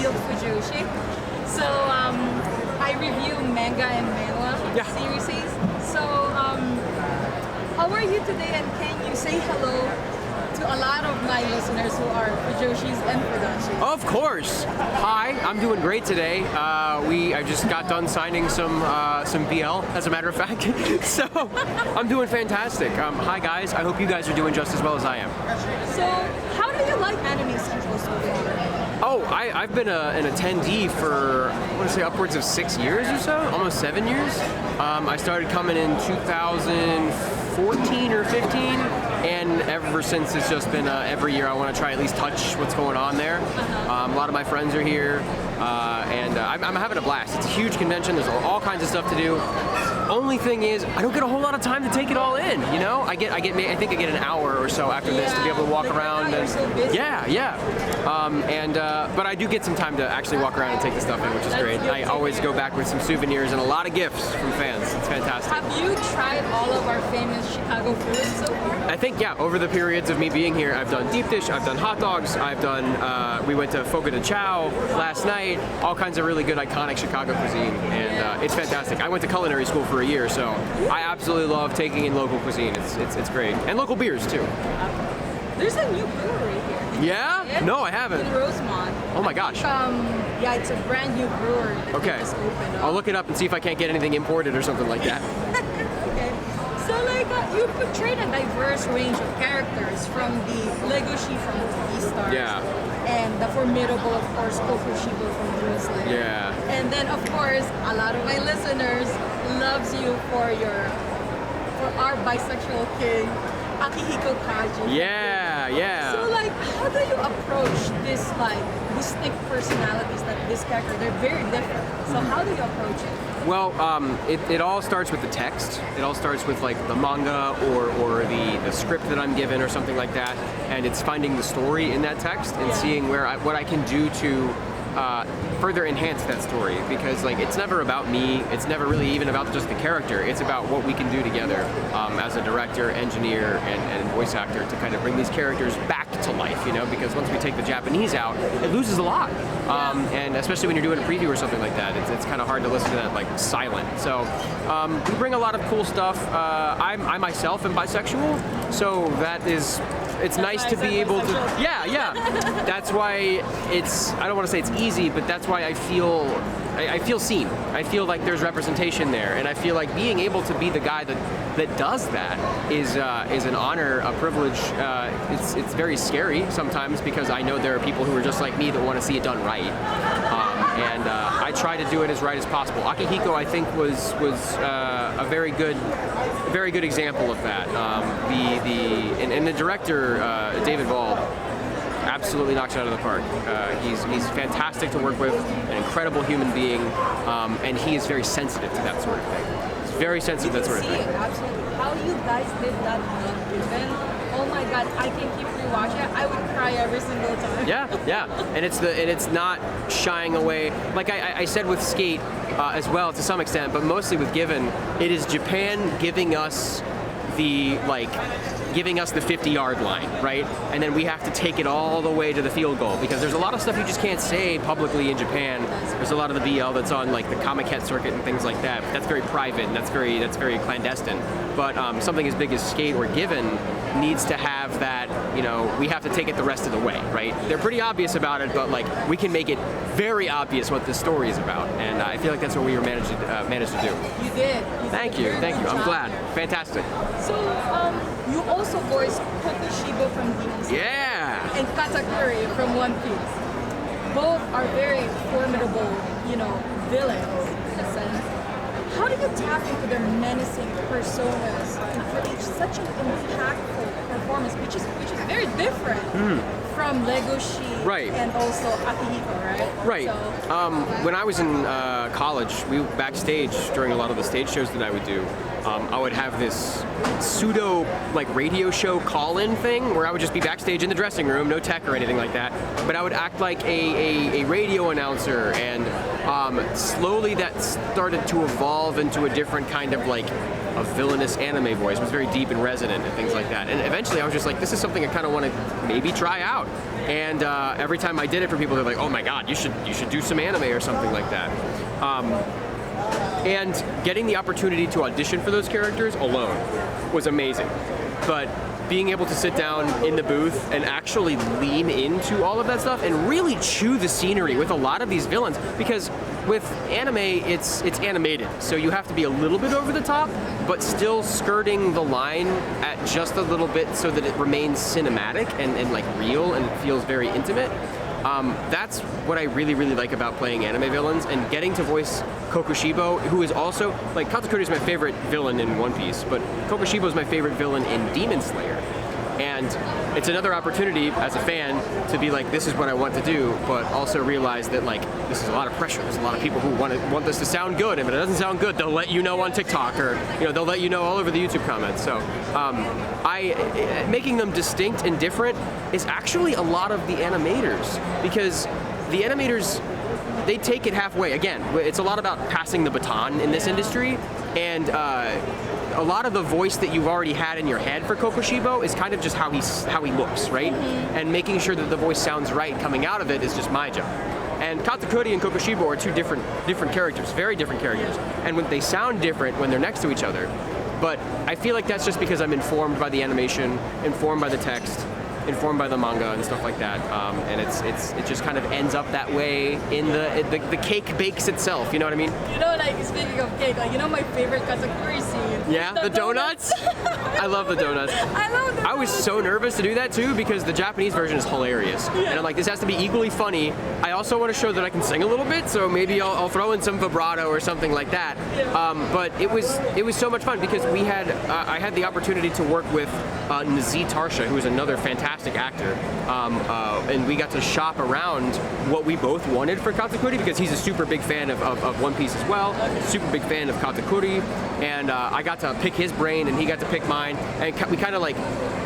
ZEALED FUJOSHI. So I review manga and manhwa series. So how are you today, and can you say hello to a lot of my listeners who are Fujoshis and Fujoshis? Of course. Hi, I'm doing great today. I just got done signing some BL, as a matter of fact. So I'm doing fantastic. Hi guys. I hope you guys are doing just as well as I am. So how do you like Anime Central so far? Oh, I've been an attendee for, I want to say, upwards of 6 years or so, almost 7 years. I started coming in 2014 or 15, and ever since it's just been every year I want to try at least touch what's going on there. A lot of my friends are here, and I'm having a blast. It's a huge convention. There's all kinds of stuff to do. Only thing is, I don't get a whole lot of time to take it all in. You know, I think I get an hour or so after this to be able to walk around. And but I do get some time to actually walk around and take the stuff in, which is great. I always go back with some souvenirs and a lot of gifts from fans. It's fantastic. Have you tried all of our famous Chicago foods so far? I think, yeah, over the periods of me being here, I've done deep dish, I've done hot dogs, I've done, we went to Fogo de Chao last night, all kinds of really good iconic Chicago cuisine, and it's fantastic. I went to culinary school for a year, so I absolutely love taking in local cuisine. It's great. And local beers, too. There's a new brewery here. Yeah? No, I haven't. In Rosemont. Oh my gosh. Yeah, it's a brand new brewery that just opened up. I'll look it up and see if I can't get anything imported or something like that. Okay. So like, you portrayed a diverse range of characters, from the Legoshi from Beastars. Yeah. And the formidable, of course, Kokushibo from Jerusalem. Yeah. And then, of course, a lot of my listeners loves you for our bisexual king, Akihiko Kaji. Yeah, yeah. So like, how do you approach this like distinct personalities that this character, they're very different. So how do you approach it? Well, it all starts with the text. It all starts with like the manga or the script that I'm given or something like that, and it's finding the story in that text and seeing what I can do to further enhance that story, because like it's never about me, it's never really even about just the character, it's about what we can do together as a director, engineer, and voice actor to kind of bring these characters back to life, you know, because once we take the Japanese out, it loses a lot. And especially when you're doing a preview or something like that, it's kind of hard to listen to that like silent. So we bring a lot of cool stuff. I myself am bisexual, so it's nice to be able to, yeah. That's why I don't want to say it's easy, but that's why I feel seen. I feel like there's representation there, and I feel like being able to be the guy that does that is an honor, a privilege. It's very scary sometimes, because I know there are people who are just like me that want to see it done right, and I try to do it as right as possible. Akihiko, I think, was a very good example of that. And the director, David Ball, absolutely knocks it out of the park. He's fantastic to work with, an incredible human being, and he is very sensitive to that sort of thing. He's very sensitive to that sort of thing. Absolutely. How you guys did that on Griffin, oh my god, I can keep rewatching it. I would cry every single time. Yeah, and it's not shying away. Like I said with Skate as well to some extent, but mostly with Given, it is Japan giving us the 50-yard line, right? And then we have to take it all the way to the field goal, because there's a lot of stuff you just can't say publicly in Japan. There's a lot of the BL that's on like the Comic-Con circuit and things like that. But that's very private and that's very clandestine. But something as big as Skate or Given needs to have that, you know, we have to take it the rest of the way, right? They're pretty obvious about it, but like we can make it very obvious what the story is about, and I feel like that's what we were managed to do. You did. Thank you. I'm glad. Fantastic. So you also voiced Kokushibo from Demon Slayer. Yeah. And Katakuri from One Piece. Both are very formidable, you know, villains in a sense. How do you tap into their menacing personas to create such an impactful performance, which is very different from Legoshi and also Akihiko, right? Right. So, when I was in college, we backstage during a lot of the stage shows that I would do. I would have this pseudo like radio show call-in thing where I would just be backstage in the dressing room, no tech or anything like that, but I would act like a radio announcer, and Slowly that started to evolve into a different kind of like a villainous anime voice. It was very deep and resonant and things like that. And eventually I was just like, this is something I kind of want to maybe try out. And every time I did it for people, they're like, oh my god, you should do some anime or something like that. And getting the opportunity to audition for those characters alone was amazing. But being able to sit down in the booth and actually lean into all of that stuff and really chew the scenery with a lot of these villains, because with anime, it's animated, so you have to be a little bit over the top, but still skirting the line at just a little bit so that it remains cinematic and like real and feels very intimate. That's what I really, really like about playing anime villains, and getting to voice Kokushibo, who is also, like, Katakuri is my favorite villain in One Piece, but Kokushibo is my favorite villain in Demon Slayer. And it's another opportunity as a fan to be like, this is what I want to do, but also realize that like this is a lot of pressure. There's a lot of people who want this to sound good, and if it doesn't sound good, they'll let you know on TikTok, or they'll let you know all over the YouTube comments. So making them distinct and different is actually a lot of the animators, because the animators, they take it halfway. Again, it's a lot about passing the baton in this industry, and a lot of the voice that you've already had in your head for Kokushibo is kind of just how he looks, right? Mm-hmm. And making sure that the voice sounds right coming out of it is just my job. And Katakuri and Kokushibo are two different characters, very different characters. And when they sound different when they're next to each other, but I feel like that's just because I'm informed by the animation, informed by the text, informed by the manga and stuff like that, and it just kind of ends up that way in the cake bakes itself. You know what I mean? Like speaking of cake, like my favorite Katakuri scene. Yeah, the donuts. I love the donuts. I love them. I was so nervous to do that too, because the Japanese version is hilarious, and I'm like, this has to be equally funny. I also want to show that I can sing a little bit, so maybe I'll throw in some vibrato or something like that. Yeah. But it was so much fun because I had the opportunity to work with Nazi Tarsha, who is another fantastic actor, and we got to shop around what we both wanted for Katakuri, because he's a super big fan of One Piece as well, super big fan of Katakuri, and I got to pick his brain and he got to pick mine, and we kind of like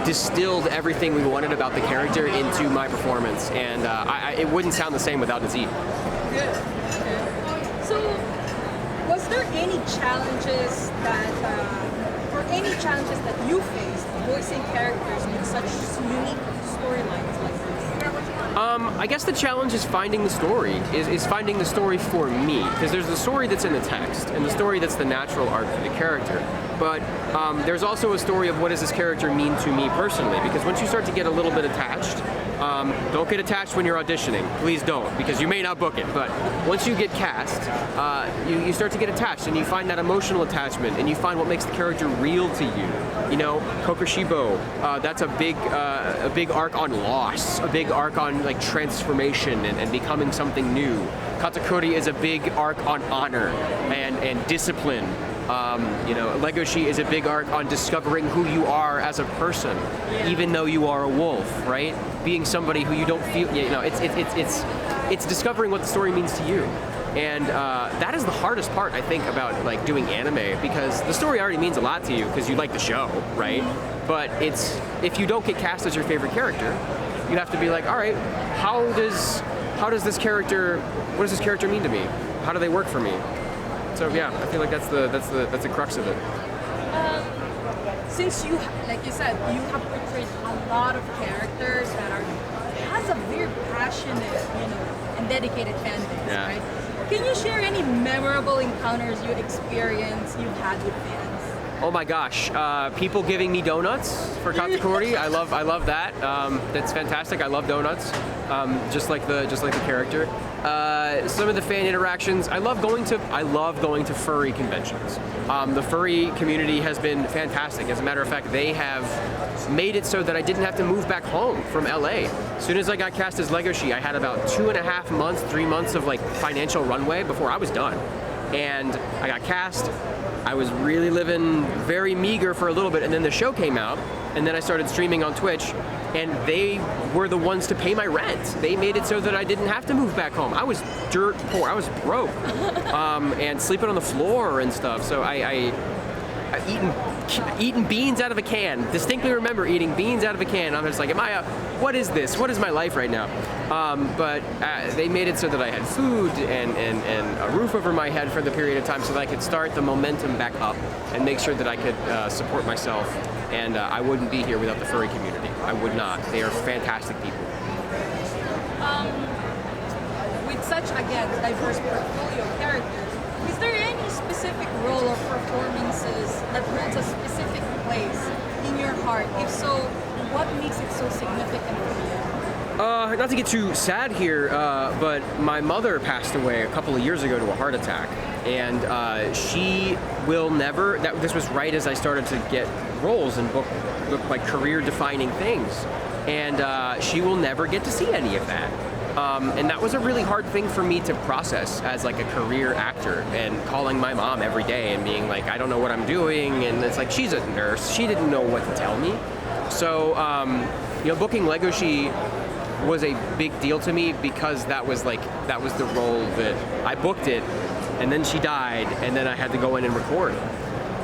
distilled everything we wanted about the character into my performance, and it wouldn't sound the same without Nazi. Good. So, was there any challenges that you faced voicing characters with such unique storylines like this? I guess the challenge is finding the story, is finding the story for me, because there's the story that's in the text, and the story that's the natural arc for the character. But there's also a story of what does this character mean to me personally, because once you start to get a little bit attached, don't get attached when you're auditioning. Please don't, because you may not book it. But once you get cast, you start to get attached, and you find that emotional attachment, and you find what makes the character real to you. Kokushibo, that's a big arc on loss, a big arc on like transformation and becoming something new. Katakuri is a big arc on honor and discipline. Legoshi is a big arc on discovering who you are as a person, even though you are a wolf, right? Being somebody who you don't feel, it's discovering what the story means to you. And that is the hardest part, I think, about like doing anime, because the story already means a lot to you because you like the show, right? But if you don't get cast as your favorite character, you have to be like, all right, what does this character mean to me? How do they work for me? So yeah, I feel like that's the crux of it. Since you, like you said, you have portrayed a lot of characters that has a very passionate, and dedicated fan base, right? Can you share any memorable encounters you've had with fans? Oh my gosh, people giving me donuts for Katakuri. I love that. That's fantastic. I love donuts, just like the character. Some of the fan interactions. I love going to furry conventions. The furry community has been fantastic. As a matter of fact, they have made it so that I didn't have to move back home from LA. As soon as I got cast as Legoshi, I had about 2.5 months, 3 months of like financial runway before I was done. And I got cast. I was really living very meager for a little bit, and then the show came out, and then I started streaming on Twitch, and they were the ones to pay my rent. They made it so that I didn't have to move back home. I was dirt poor. I was broke, and sleeping on the floor and stuff. So eating beans out of a can. Distinctly remember eating beans out of a can. I'm just like, what is this? What is my life right now? But they made it so that I had food and a roof over my head for the period of time so that I could start the momentum back up and make sure that I could support myself. And I wouldn't be here without the furry community. I would not. They are fantastic people. With such, again, diverse portfolio of characters, is there any specific role or performances that holds a specific place in your heart? If so, what makes it so significant for you? Not to get too sad here, but my mother passed away a couple of years ago to a heart attack. And she will never, this was right as I started to get roles in book like career-defining things. And she will never get to see any of that. And that was a really hard thing for me to process as like a career actor, and calling my mom every day and being like, I don't know what I'm doing, and it's like, she's a nurse, she didn't know what to tell me. So, booking Legoshi was a big deal to me because that was the role that I booked it, and then she died, and then I had to go in and record.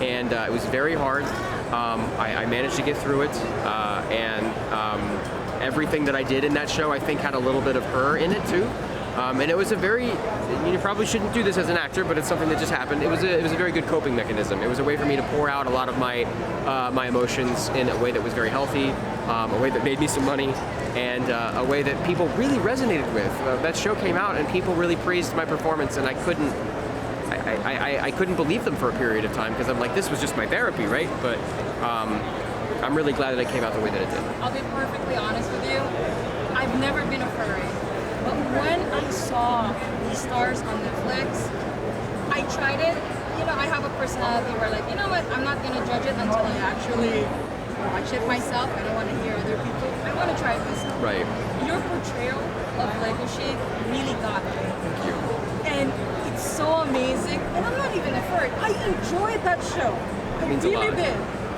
And it was very hard. I managed to get through it, everything that I did in that show, I think, had a little bit of her in it too. And it was a very, you probably shouldn't do this as an actor, but it's something that just happened. It was a very good coping mechanism. It was a way for me to pour out a lot of my emotions in a way that was very healthy, a way that made me some money, and a way that people really resonated with. That show came out and people really praised my performance, and I couldn't believe them for a period of time because I'm like, this was just my therapy, right? But I'm really glad that it came out the way that it did. I'll be perfectly honest with you. I've never been a furry, but when I saw Beastars on Netflix, I tried it. I have a personality where, like, you know what? I'm not gonna judge it until I actually watch it myself. I don't want to hear other people. I want to try it myself. Right. Your portrayal of Legoshi really got me. Thank you. And it's so amazing. And I'm not even a furry. I enjoyed that show. I really did.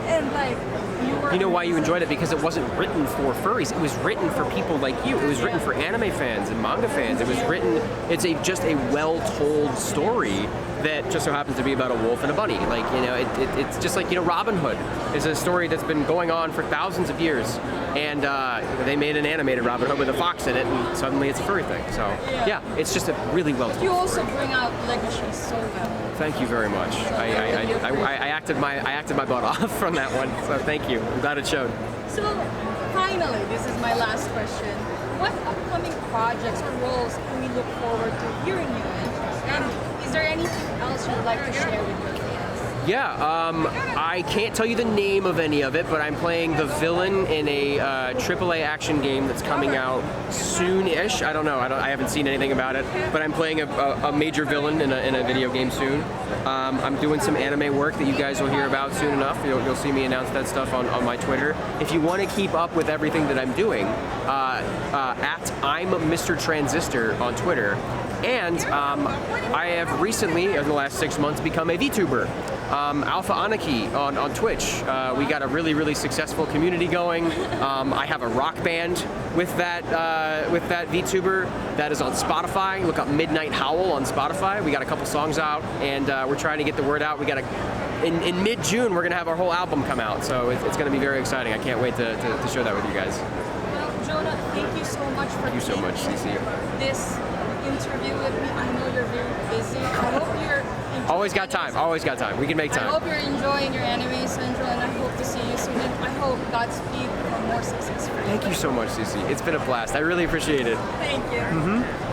And like, you know why you enjoyed it? Because it wasn't written for furries. It was written for people like you. It was written for anime fans and manga fans. It was written, it's just a well-told story that just so happens to be about a wolf and a bunny. Like, it's just like, Robin Hood is a story that's been going on for thousands of years. And they made an animated Robin Hood with a fox in it, and suddenly it's a furry thing. So, yeah, it's just a really well-told You also story. bring out Legoshi so well. Thank you very much. I acted my butt off from that one, so thank you. I'm glad it showed. So, finally, this is my last question. What upcoming projects or roles can we look forward to hearing you in? And is there anything else you'd like to share with your fans? Yeah, I can't tell you the name of any of it, but I'm playing the villain in a AAA action game that's coming out soon-ish. I don't know. I haven't seen anything about it, but I'm playing a major villain in a video game soon. I'm doing some anime work that you guys will hear about soon enough. You'll see me announce that stuff on my Twitter. If you want to keep up with everything that I'm doing, at I'm Mr. Transistor on Twitter. And I have recently, in the last 6 months, become a VTuber. Alpha Anarchy on Twitch. We got a really, really successful community going. I have a rock band with that VTuber that is on Spotify. Look up Midnight Howl on Spotify. We got a couple songs out, and we're trying to get the word out. We got in mid-June, we're gonna have our whole album come out, so it's gonna be very exciting. I can't wait to share that with you guys. Well, Jonah, thank you so much for CeeCee. This interview with me. I know you're very busy. I hope you're always got time. We can make time. I hope you're enjoying your Anime Central, and I hope to see you soon. And I hope Godspeed for more success for you. Thank you so much, CeeCee. It's been a blast. I really appreciate it. Thank you.